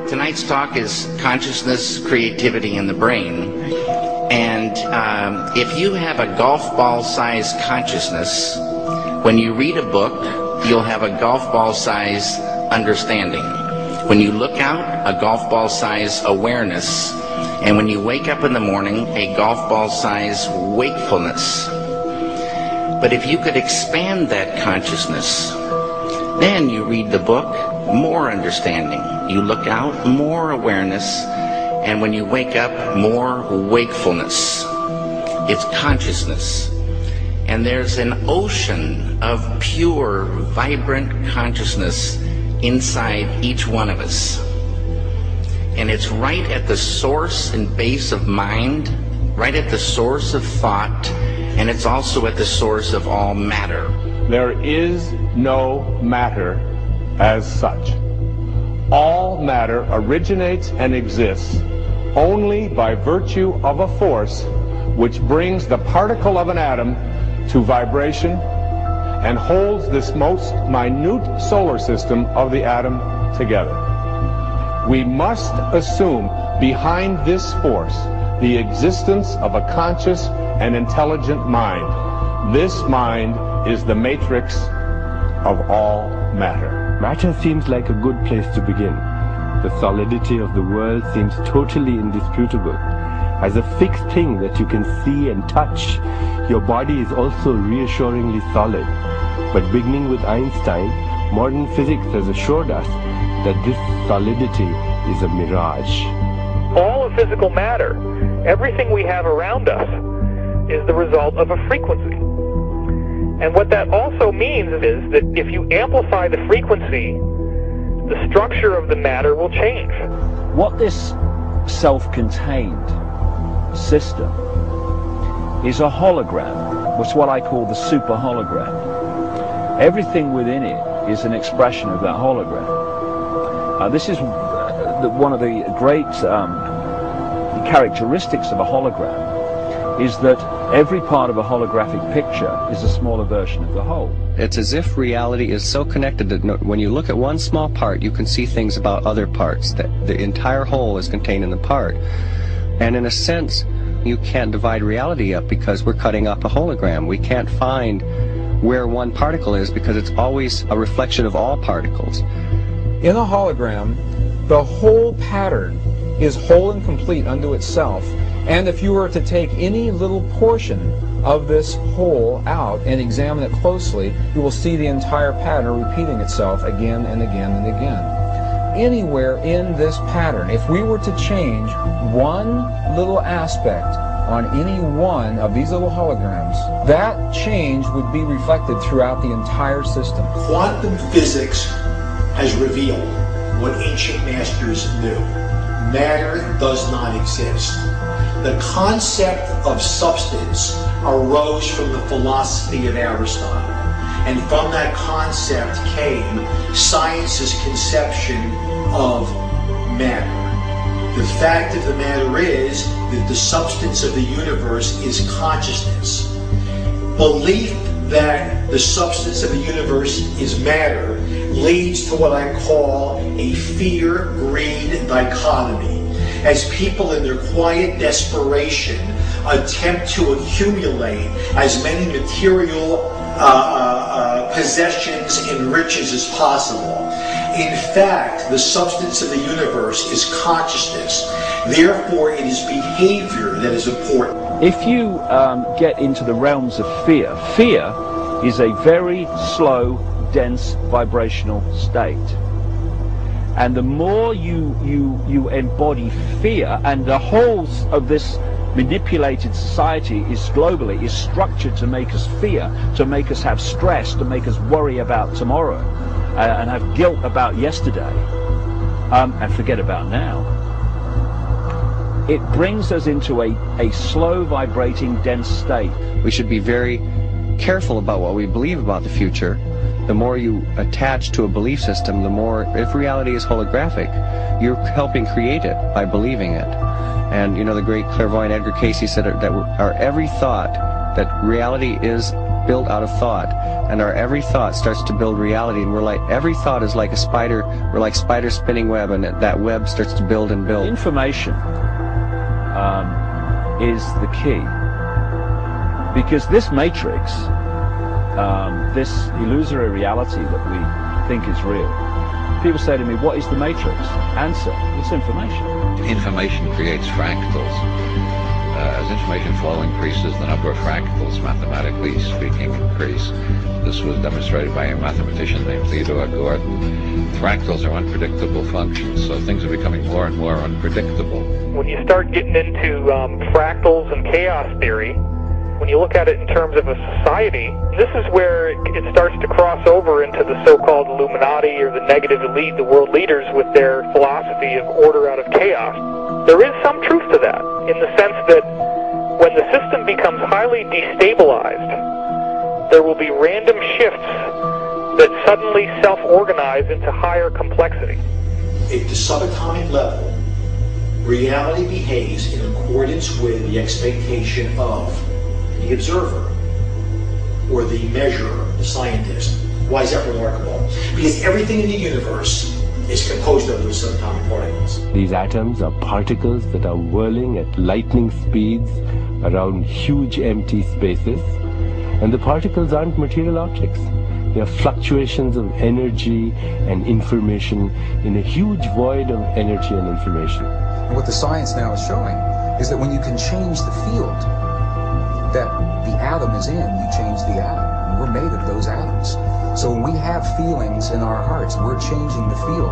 Tonight's talk is consciousness, creativity, and the brain. And if you have a golf ball-sized consciousness, when you read a book, you'll have a golf ball-sized understanding. When you look out, a golf ball-sized awareness. And when you wake up in the morning, a golf ball-sized wakefulness. But if you could expand that consciousness, then you read the book, more understanding. You look out, more awareness. And when you wake up, more wakefulness. It's consciousness. And there's an ocean of pure, vibrant consciousness inside each one of us. And it's right at the source and base of mind, right at the source of thought, and it's also at the source of all matter. There is no matter as such. All matter originates and exists only by virtue of a force which brings the particle of an atom to vibration and holds this most minute solar system of the atom together. We must assume behind this force the existence of a conscious and intelligent mind. This mind is the matrix of all matter. Matter seems like a good place to begin. The solidity of the world seems totally indisputable. As a fixed thing that you can see and touch, your body is also reassuringly solid. But beginning with Einstein, modern physics has assured us that this solidity is a mirage. All of physical matter, everything we have around us, is the result of a frequency. And what that also means is that if you amplify the frequency, the structure of the matter will change. What this self-contained system is a hologram. It's what I call the super hologram. Everything within it is an expression of that hologram. This is one of the great characteristics of a hologram, is that every part of a holographic picture is a smaller version of the whole. It's as if reality is so connected that when you look at one small part, you can see things about other parts, that the entire whole is contained in the part. And in a sense, you can't divide reality up because we're cutting up a hologram. We can't find where one particle is because it's always a reflection of all particles. In a hologram, the whole pattern is whole and complete unto itself. And if you were to take any little portion of this whole out and examine it closely, you will see the entire pattern repeating itself again and again and again. Anywhere in this pattern, if we were to change one little aspect on any one of these little holograms, that change would be reflected throughout the entire system. Quantum physics has revealed what ancient masters knew. Matter does not exist. The concept of substance arose from the philosophy of Aristotle. And from that concept came science's conception of matter. The fact of the matter is that the substance of the universe is consciousness. Belief that the substance of the universe is matter leads to what I call a fear-greed dichotomy. As people in their quiet desperation attempt to accumulate as many material possessions and riches as possible. In fact, the substance of the universe is consciousness. Therefore, it is behavior that is important. If you get into the realms of fear, fear is a very slow, dense, vibrational state. And the more you embody fear, and the whole of this manipulated society is globally is structured to make us fear, to make us have stress, to make us worry about tomorrow, and have guilt about yesterday, and forget about now. It brings us into a slow vibrating dense state. We should be very careful about what we believe about the future. The more you attach to a belief system, the more, if reality is holographic, you're helping create it by believing it. And you know, the great clairvoyant Edgar Cayce said that our every thought, that reality is built out of thought, and our every thought starts to build reality, and we're like, every thought is like a spider, we're like spider spinning web, and that web starts to build and build. Information is the key, because this matrix, this illusory reality that we think is real, people say to me, what is the matrix? Answer, it's information. Information creates fractals. As information flow increases, the number of fractals, mathematically speaking, increase. This was demonstrated by a mathematician named Theodore Gordon. Fractals are unpredictable functions, so things are becoming more and more unpredictable. When you start getting into fractals and chaos theory, when you look at it in terms of a society, this is where it starts to cross over into the so-called Illuminati or the negative elite, the world leaders with their philosophy of order out of chaos. There is some truth to that, in the sense that when the system becomes highly destabilized, there will be random shifts that suddenly self-organize into higher complexity. At the subatomic level, reality behaves in accordance with the expectation of the observer, or the measurer, the scientist. Why is that remarkable? Because everything in the universe is composed of those subatomic particles. These atoms are particles that are whirling at lightning speeds around huge empty spaces, and the particles aren't material objects. They are fluctuations of energy and information in a huge void of energy and information. And what the science now is showing is that when you can change the field that the atom is in, you change the atom. And we're made of those atoms. So when we have feelings in our hearts, we're changing the field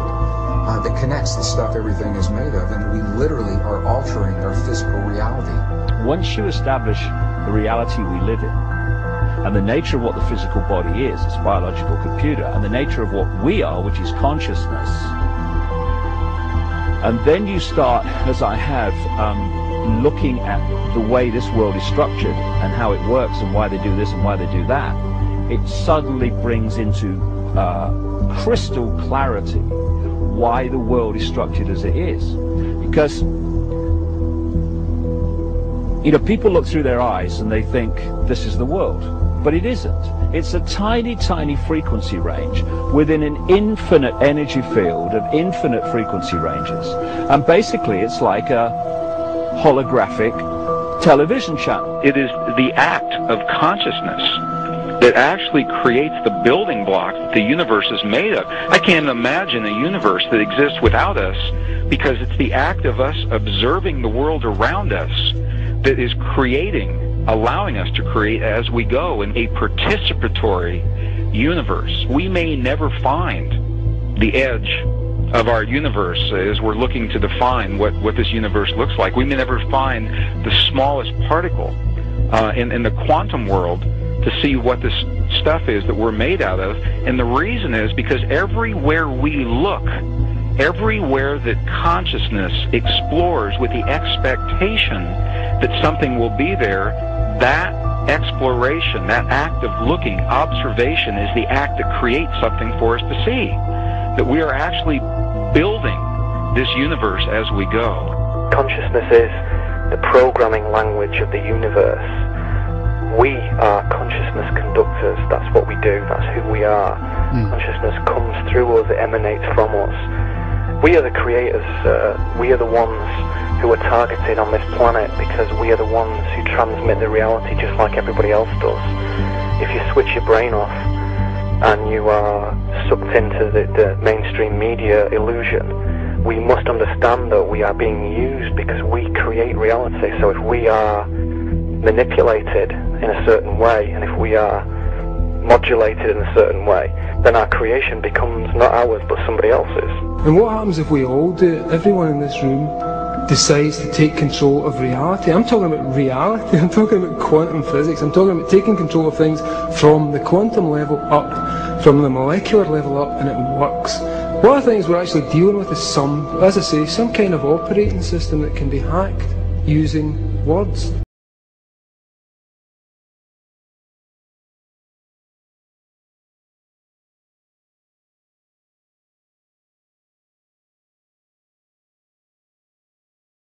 that connects the stuff everything is made of, and we literally are altering our physical reality. Once you establish the reality we live in, and the nature of what the physical body is, it's a biological computer, and the nature of what we are, which is consciousness, and then you start, as I have, looking at the way this world is structured and how it works and why they do this and why they do that, it suddenly brings into crystal clarity why the world is structured as it is. Because, you know, people look through their eyes and they think this is the world, but it isn't. It's a tiny, tiny frequency range within an infinite energy field of infinite frequency ranges. And basically it's like a holographic television channel. It is the act of consciousness that actually creates the building block that the universe is made of. I can't imagine a universe that exists without us, because it's the act of us observing the world around us that is creating, allowing us to create as we go in a participatory universe. We may never find the edge of our universe as we're looking to define what this universe looks like. We may never find the smallest particle in the quantum world to see what this stuff is that we're made out of. And the reason is because everywhere we look, everywhere that consciousness explores with the expectation that something will be there, that exploration, that act of looking, observation, is the act that creates something for us to see. That we are actually building this universe as we go. Consciousness is the programming language of the universe. We are consciousness conductors. That's what we do. That's who we are. Consciousness comes through us. It emanates from us. We are the creators. We are the ones who are targeted on this planet because we are the ones who transmit the reality just like everybody else does. If you switch your brain off and you are sucked into the mainstream media illusion, we must understand that we are being used because we create reality. So if we are manipulated in a certain way, and if we are modulated in a certain way, then our creation becomes not ours but somebody else's. And what happens if we all do it? Everyone in this room decides to take control of reality. I'm talking about reality, I'm talking about quantum physics, I'm talking about taking control of things from the quantum level up, from the molecular level up, and it works. One of the things we're actually dealing with is some kind of operating system that can be hacked using words.